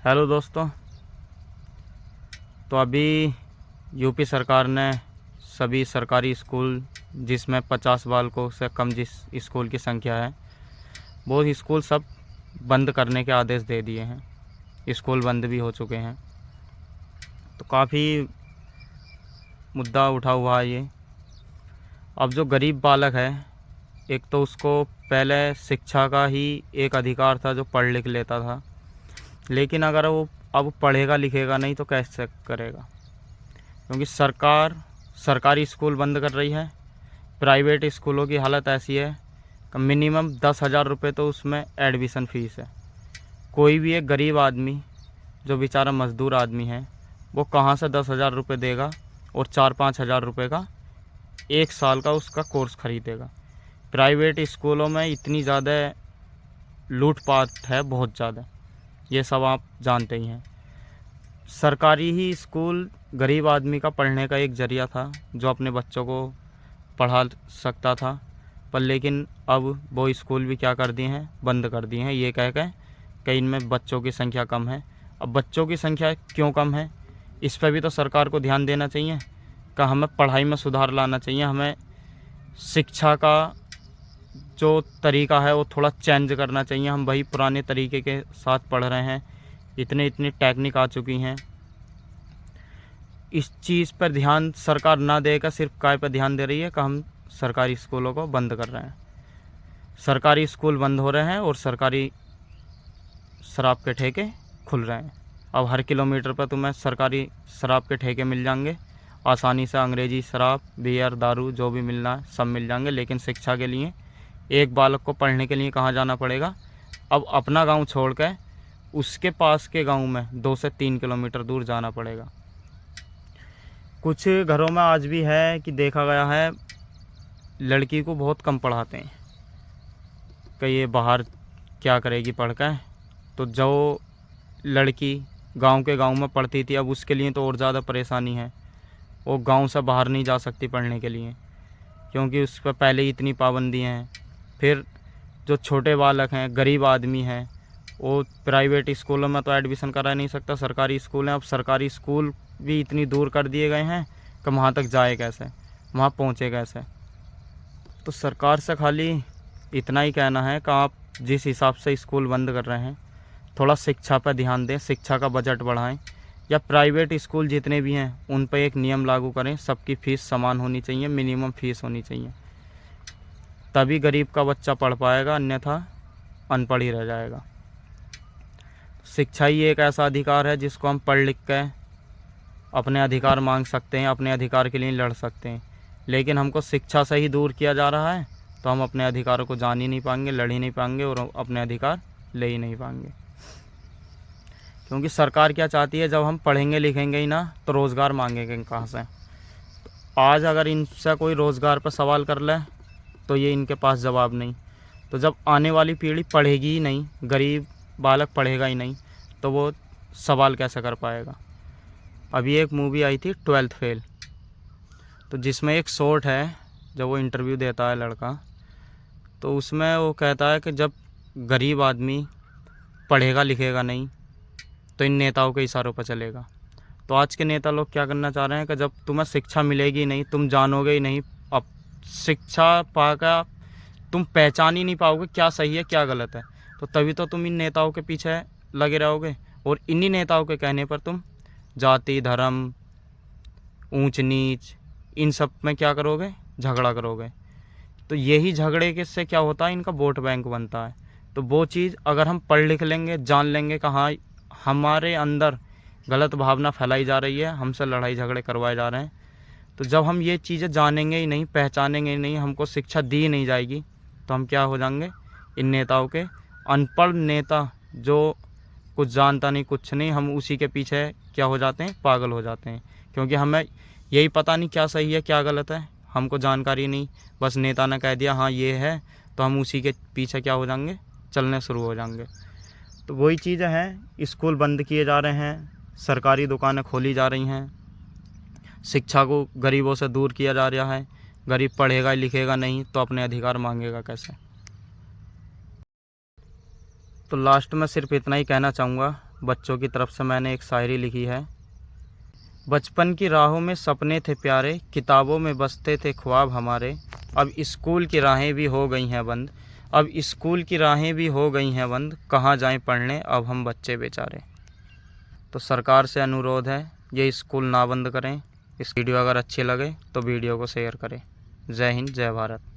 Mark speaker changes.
Speaker 1: Hello दोस्तों। तो अभी यूपी सरकार ने सभी सरकारी स्कूल जिसमें 50 बालकों से कम जिस स्कूल की संख्या है वो स्कूल सब बंद करने के आदेश दे दिए हैं। स्कूल बंद भी हो चुके हैं। तो काफ़ी मुद्दा उठा हुआ है ये। अब जो गरीब बालक है, एक तो उसको पहले शिक्षा का ही एक अधिकार था जो पढ़ लिख लेता था, लेकिन अगर वो अब पढ़ेगा लिखेगा नहीं तो कैसे करेगा, क्योंकि सरकार सरकारी स्कूल बंद कर रही है। प्राइवेट स्कूलों की हालत ऐसी है कि मिनिमम 10,000 रुपये तो उसमें एडमिशन फ़ीस है। कोई भी एक गरीब आदमी जो बेचारा मज़दूर आदमी है वो कहाँ से 10,000 रुपये देगा और 4-5 हज़ार रुपये का एक साल का उसका कोर्स ख़रीदेगा। प्राइवेट स्कूलों में इतनी ज़्यादा लूटपाट है, बहुत ज़्यादा, ये सब आप जानते ही हैं। सरकारी ही स्कूल गरीब आदमी का पढ़ने का एक ज़रिया था जो अपने बच्चों को पढ़ा सकता था, पर लेकिन अब वो स्कूल भी क्या कर दिए हैं, बंद कर दिए हैं, ये कह के कि इनमें बच्चों की संख्या कम है। अब बच्चों की संख्या क्यों कम है, इस पर भी तो सरकार को ध्यान देना चाहिए कि हमें पढ़ाई में सुधार लाना चाहिए। हमें शिक्षा का जो तरीका है वो थोड़ा चेंज करना चाहिए। हम वही पुराने तरीके के साथ पढ़ रहे हैं। इतनी टेक्निक आ चुकी हैं। इस चीज़ पर ध्यान सरकार ना देकर सिर्फ काय पर ध्यान दे रही है कि हम सरकारी स्कूलों को बंद कर रहे हैं। सरकारी स्कूल बंद हो रहे हैं और सरकारी शराब के ठेके खुल रहे हैं। अब हर किलोमीटर पर तुम्हें सरकारी शराब के ठेके मिल जाएंगे आसानी से। अंग्रेज़ी शराब, बियर, दारू जो भी मिलना है सब मिल जाएंगे। लेकिन शिक्षा के लिए एक बालक को पढ़ने के लिए कहाँ जाना पड़ेगा? अब अपना गांव छोड़ कर उसके पास के गांव में 2 से 3 किलोमीटर दूर जाना पड़ेगा। कुछ घरों में आज भी है कि देखा गया है लड़की को बहुत कम पढ़ाते हैं कि ये बाहर क्या करेगी पढ़ कर। तो जो लड़की गांव के गांव में पढ़ती थी अब उसके लिए तो और ज़्यादा परेशानी है। वो गांव से बाहर नहीं जा सकती पढ़ने के लिए, क्योंकि उस पर पहले ही इतनी पाबंदियाँ हैं। फिर जो छोटे बालक हैं, गरीब आदमी हैं, वो प्राइवेट स्कूलों में तो एडमिशन करा नहीं सकता। सरकारी स्कूल हैं, अब सरकारी स्कूल भी इतनी दूर कर दिए गए हैं कि वहाँ तक जाए कैसे, वहाँ पहुँचे कैसे। तो सरकार से खाली इतना ही कहना है कि आप जिस हिसाब से स्कूल बंद कर रहे हैं थोड़ा शिक्षा पर ध्यान दें, शिक्षा का बजट बढ़ाएं, या प्राइवेट स्कूल जितने भी हैं उन पर एक नियम लागू करें। सबकी फ़ीस समान होनी चाहिए, मिनिमम फ़ीस होनी चाहिए, तभी गरीब का बच्चा पढ़ पाएगा, अन्यथा अनपढ़ ही रह जाएगा। शिक्षा ही एक ऐसा अधिकार है जिसको हम पढ़ लिख कर अपने अधिकार मांग सकते हैं, अपने अधिकार के लिए लड़ सकते हैं। लेकिन हमको शिक्षा से ही दूर किया जा रहा है तो हम अपने अधिकारों को जान ही नहीं पाएंगे, लड़ ही नहीं पाएंगे और अपने अधिकार ले ही नहीं पाएंगे। क्योंकि सरकार क्या चाहती है, जब हम पढ़ेंगे लिखेंगे ही ना तो रोज़गार मांगेंगे कहाँ से। आज अगर इनसे कोई रोज़गार पर सवाल कर ले तो ये इनके पास जवाब नहीं। तो जब आने वाली पीढ़ी पढ़ेगी ही नहीं, गरीब बालक पढ़ेगा ही नहीं, तो वो सवाल कैसे कर पाएगा। अभी एक मूवी आई थी 12th फेल, तो जिसमें एक शॉर्ट है जब वो इंटरव्यू देता है लड़का, तो उसमें वो कहता है कि जब गरीब आदमी पढ़ेगा लिखेगा नहीं तो इन नेताओं के इशारों पर चलेगा। तो आज के नेता लोग क्या करना चाह रहे हैं कि जब तुम्हें शिक्षा मिलेगी नहीं, तुम जानोगे ही नहीं, अब शिक्षा पाकर तुम पहचान ही नहीं पाओगे क्या सही है क्या गलत है, तो तभी तो तुम इन नेताओं के पीछे लगे रहोगे। और इन्हीं नेताओं के कहने पर तुम जाति, धर्म, ऊंच नीच, इन सब में क्या करोगे, झगड़ा करोगे। तो यही झगड़े के से क्या होता है, इनका वोट बैंक बनता है। तो वो चीज़ अगर हम पढ़ लिख लेंगे, जान लेंगे कि हाँ हमारे अंदर गलत भावना फैलाई जा रही है, हमसे लड़ाई झगड़े करवाए जा रहे हैं, तो जब हम ये चीज़ें जानेंगे ही नहीं, पहचानेंगे ही नहीं, हमको शिक्षा दी नहीं जाएगी, तो हम क्या हो जाएंगे, इन नेताओं के अनपढ़ नेता जो कुछ जानता नहीं कुछ नहीं, हम उसी के पीछे क्या हो जाते हैं, पागल हो जाते हैं। क्योंकि हमें यही पता नहीं क्या सही है क्या गलत है, हमको जानकारी नहीं, बस नेता ने कह दिया हाँ ये है, तो हम उसी के पीछे क्या हो जाएंगे, चलने शुरू हो जाएंगे। तो वही चीज़ें हैं, स्कूल बंद किए जा रहे हैं, सरकारी दुकानें खोली जा रही हैं, शिक्षा को गरीबों से दूर किया जा रहा है। गरीब पढ़ेगा लिखेगा नहीं तो अपने अधिकार मांगेगा कैसे। तो लास्ट में सिर्फ इतना ही कहना चाहूँगा बच्चों की तरफ से मैंने एक शायरी लिखी है। बचपन की राहों में सपने थे प्यारे, किताबों में बसते थे ख्वाब हमारे। अब स्कूल की राहें भी हो गई हैं बंद, अब स्कूल की राहें भी हो गई हैं बंद, कहाँ जाएं पढ़ने अब हम बच्चे बेचारे। तो सरकार से अनुरोध है, ये स्कूल ना बंद करें। इस वीडियो अगर अच्छी लगे तो वीडियो को शेयर करें। जय हिंद, जय भारत।